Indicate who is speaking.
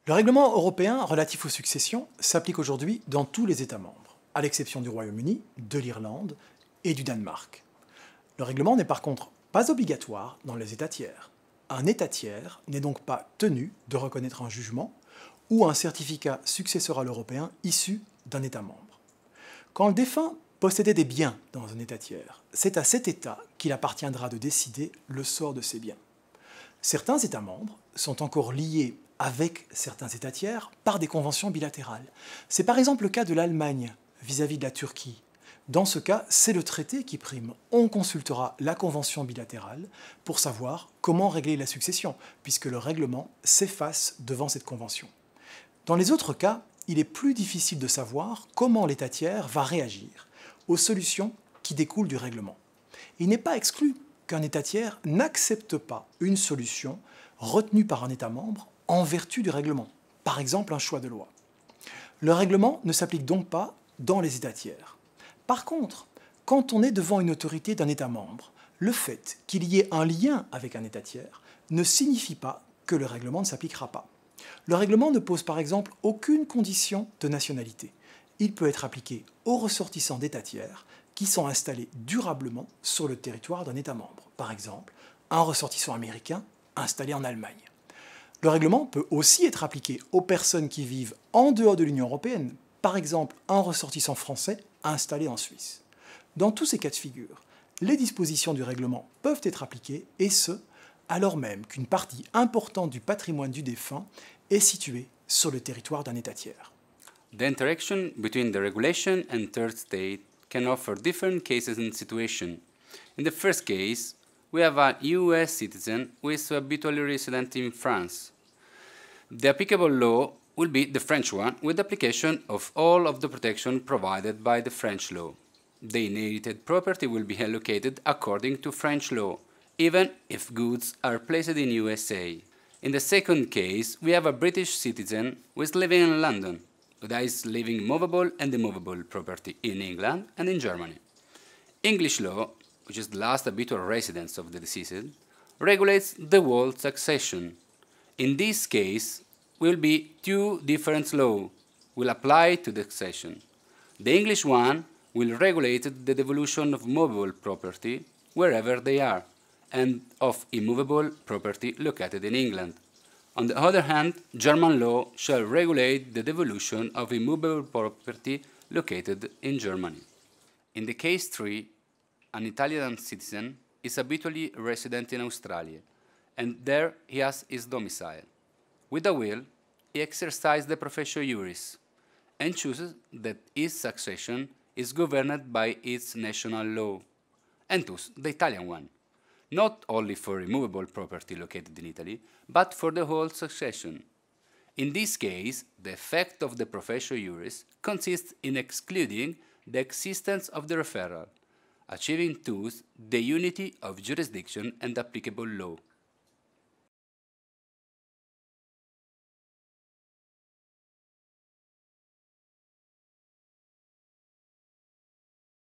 Speaker 1: Le règlement européen relatif aux successions s'applique aujourd'hui dans tous les États membres, à l'exception du Royaume-Uni, de l'Irlande et du Danemark. Le règlement n'est par contre pas obligatoire dans les États tiers. Un État tiers n'est donc pas tenu de reconnaître un jugement ou un certificat successoral européen issu d'un État membre. Quand le défunt possédait des biens dans un État tiers, c'est à cet État qu'il appartiendra de décider le sort de ces biens. Certains États membres sont encore liés avec certains États tiers par des conventions bilatérales. C'est par exemple le cas de l'Allemagne vis-à-vis de la Turquie. Dans ce cas, c'est le traité qui prime. On consultera la convention bilatérale pour savoir comment régler la succession, puisque le règlement s'efface devant cette convention. Dans les autres cas, il est plus difficile de savoir comment l'État tiers va réagir aux solutions qui découlent du règlement. Il n'est pas exclu qu'un État tiers n'accepte pas une solution retenue par un État membre en vertu du règlement, par exemple un choix de loi. Le règlement ne s'applique donc pas dans les États tiers. Par contre, quand on est devant une autorité d'un État membre, le fait qu'il y ait un lien avec un État tiers ne signifie pas que le règlement ne s'appliquera pas. Le règlement ne pose par exemple aucune condition de nationalité. Il peut être appliqué aux ressortissants d'États tiers qui sont installés durablement sur le territoire d'un État membre. Par exemple, un ressortissant américain installé en Allemagne. Le règlement peut aussi être appliqué aux personnes qui vivent en dehors de l'Union européenne, par exemple un ressortissant français installé en Suisse. Dans tous ces cas de figure, les dispositions du règlement peuvent être appliquées, et ce, alors même qu'une partie importante du patrimoine du défunt est située sur le territoire d'un État tiers.
Speaker 2: The interaction between the regulation and third state can offer different cases and situations. In the first case, we have a US citizen who is habitually resident in France. The applicable law will be the French one, with application of all of the protection provided by the French law. The inherited property will be allocated according to French law, even if goods are placed in USA. In the second case, we have a British citizen who is living in London, who is leaving movable and immovable property in England and in Germany. English law, which is the last habitual residence of the deceased, regulates the whole succession. In this case, will be two different laws will apply to the succession. The English one will regulate the devolution of movable property wherever they are, and of immovable property located in England. On the other hand, German law shall regulate the devolution of immovable property located in Germany. In the case 3, an Italian citizen is habitually resident in Australia, and there he has his domicile. With a will, he exercises the professio juris and chooses that his succession is governed by its national law, and thus the Italian one, not only for immovable property located in Italy, but for the whole succession. In this case, the effect of the professio juris consists in excluding the existence of the referral, achieving thus the unity of jurisdiction and applicable law.